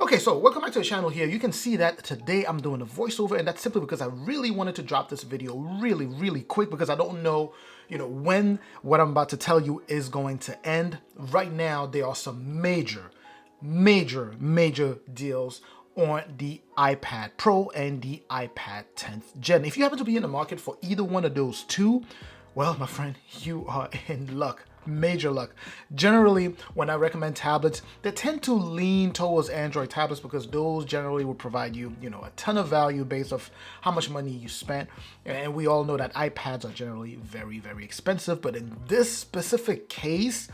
Okay, so welcome back to the channel here. You can see that today I'm doing a voiceover, and that's simply because I really wanted to drop this video really quick because I don't know, when what I'm about to tell you is going to end. Right now, there are some major deals on the iPad Pro and the iPad 10th Gen. If you happen to be in the market for either one of those two, well, my friend, you are in luck. Major luck. Generally, when I recommend tablets, they tend to lean towards Android tablets because those generally will provide you, a ton of value based off how much money you spent. And we all know that iPads are generally very expensive. But in this specific case,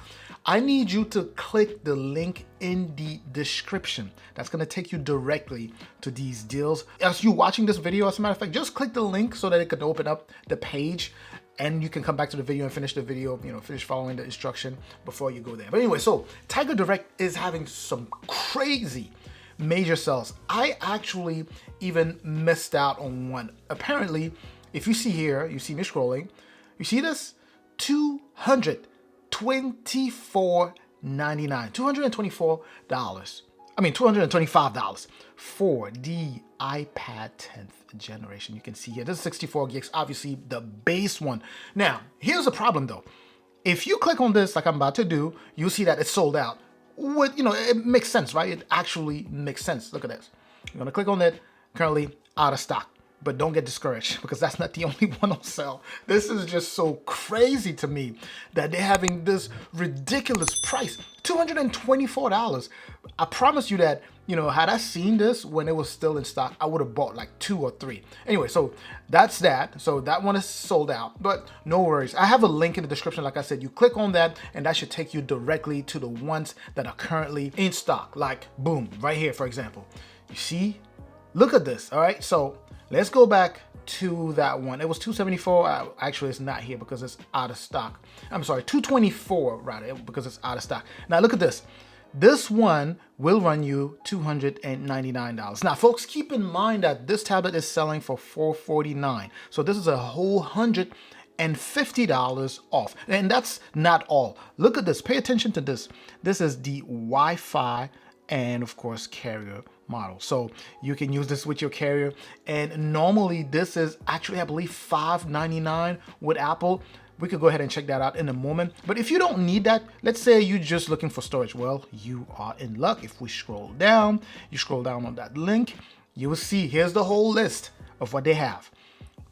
I need you to click the link in the description. That's going to take you directly to these deals. As you're watching this video, as a matter of fact, just click the link so that it can open up the page and you can come back to the video and finish the video, finish following the instruction before you go there. But anyway, so Tiger Direct is having some crazy major sales. I actually even missed out on one. Apparently, if you see here, you see me scrolling, you see this? $224.99. $224. I mean, $225 for the iPad 10th generation. You can see here, this is 64 gigs, obviously the base one. Now, here's the problem though. If you click on this like I'm about to do, you'll see that it's sold out. It makes sense, right? It actually makes sense. Look at this. I'm gonna click on it, currently out of stock. But don't get discouraged because that's not the only one on sale. This is just so crazy to me that they're having this ridiculous price, $224. I promise you that, had I seen this when it was still in stock, I would have bought like 2 or 3. Anyway, so that's that. So that one is sold out, but no worries. I have a link in the description. Like I said, you click on that and that should take you directly to the ones that are currently in stock. Like boom, right here, for example. You see, look at this. All right, so let's go back to that one. It was $274. Actually, it's not here because it's out of stock. I'm sorry, $224 rather, because it's out of stock. Now look at this. This one will run you $299. Now, folks, keep in mind that this tablet is selling for $449. So this is a whole $150 off. And that's not all. Look at this. Pay attention to this. This is the Wi-Fi and of course carrier model. So you can use this with your carrier. And normally this is actually, I believe, $599 with Apple. We could go ahead and check that out in a moment. But if you don't need that, let's say you're just looking for storage, well, you are in luck. If we scroll down, you scroll down on that link, you will see here's the whole list of what they have.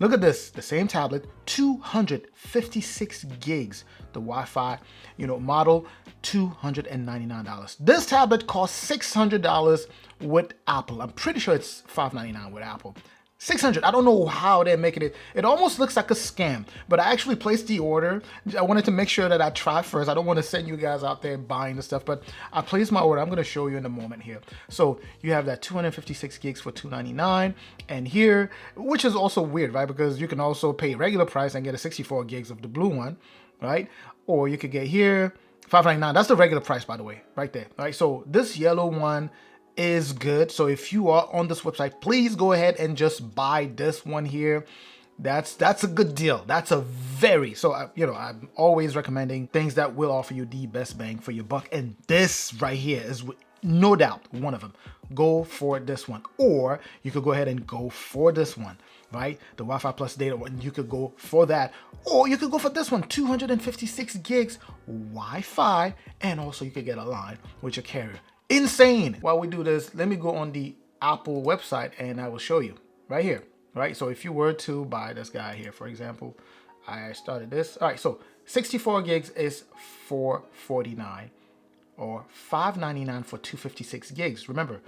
Look at this, the same tablet, 256 gigs, the Wi-Fi, model, $299. This tablet costs $600 with Apple. I'm pretty sure it's $599 with Apple. $600. I don't know how they're making it. It almost looks like a scam, but I actually placed the order. I wanted to make sure that I try first. I don't want to send you guys out there buying the stuff, but I placed my order. I'm going to show you in a moment here. So you have that 256 gigs for $299, and here, which is also weird, right? Because you can also pay regular price and get a 64 gigs of the blue one, right? Or you could get here $599. That's the regular price, by the way, right there. Right. So this yellow one is good. So if you are on this website, please go ahead and just buy this one here. That's a good deal. That's a I'm always recommending things that will offer you the best bang for your buck. And this right here is no doubt one of them. Go for this one, or you could go ahead and go for this one, right? The Wi-Fi plus data one, you could go for that, or you could go for this one, 256 gigs Wi-Fi, and also you could get a line with your carrier. Insane. While we do this, let me go on the Apple website and I will show you right here, right? So if you were to buy this guy here, for example, I started this. All right, so 64 gigs is $449 or $599 for 256 gigs. Remember,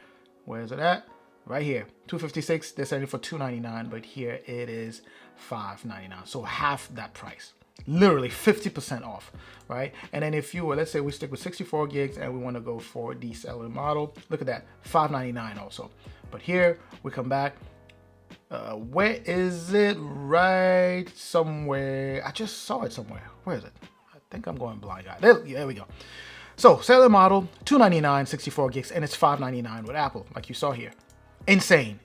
where is it at? Right here, 256, they're selling for $299, but here it is $599. So half that price. Literally 50% off, right? And then if you were, let's say we stick with 64 gigs and we want to go for the cellular model, look at that, $599 also. But here we come back. Where is it? Right somewhere. I just saw it somewhere. Where is it? I think I'm going blind guy. There we go. So cellular model, $299, 64 gigs, and it's $599 with Apple, like you saw here. Insane.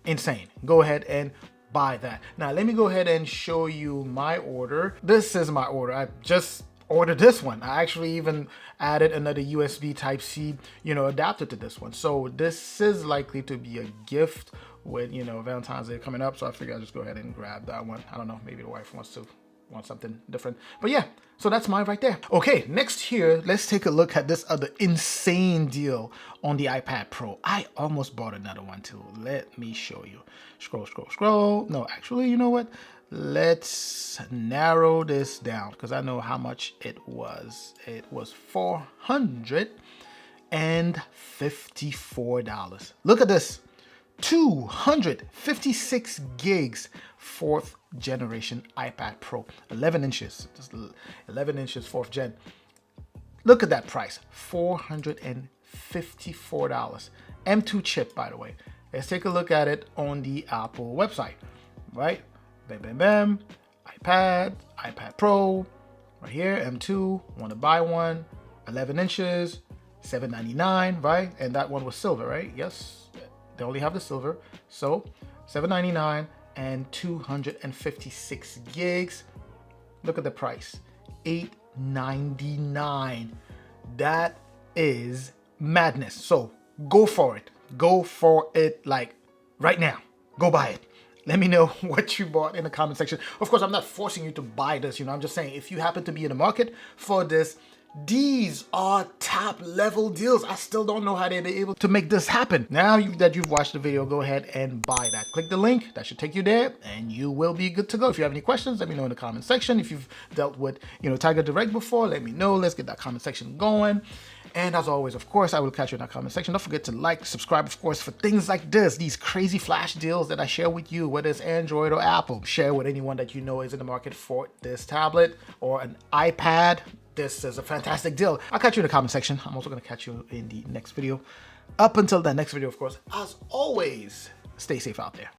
Go ahead and buy that. Now let me go ahead and show you my order. This is my order. I just order this one. I actually even added another USB Type-C, adapter to this one. So this is likely to be a gift with, Valentine's Day coming up. So I figured I'll just go ahead and grab that one. I don't know, maybe the wife wants something different. But yeah, so that's mine right there. Okay, next here, let's take a look at this other insane deal on the iPad Pro. I almost bought another one too. Let me show you. Scroll, scroll, scroll. No, actually, you know what? Let's narrow this down because I know how much it was. It was $454. Look at this. 256 gigs, 4th generation iPad Pro, 11 inches, just 11 inches, 4th gen. Look at that price, $454. M2 chip, by the way. Let's take a look at it on the Apple website, right? Bam, bam, bam. iPad Pro, right here, M2, want to buy one, 11 inches, $799, right? And that one was silver, right? Yes. They only have the silver, so $799 and 256 gigs. Look at the price, $899. That is madness. So go for it. Go for it, like right now. Go buy it. Let me know what you bought in the comment section. Of course, I'm not forcing you to buy this. I'm just saying if you happen to be in the market for this, these are top level deals. I still don't know how they're able to make this happen. Now that you've watched the video, go ahead and buy that. Click the link, that should take you there, and you will be good to go. If you have any questions, let me know in the comment section. If you've dealt with, Tiger Direct before, let me know. Let's get that comment section going. And as always, of course, I will catch you in that comment section. Don't forget to like, subscribe, of course, for things like this, these crazy flash deals that I share with you, whether it's Android or Apple. Share with anyone that you know is in the market for this tablet or an iPad. This is a fantastic deal. I'll catch you in the comment section. I'm also going to catch you in the next video. Up until that next video, of course, as always, stay safe out there.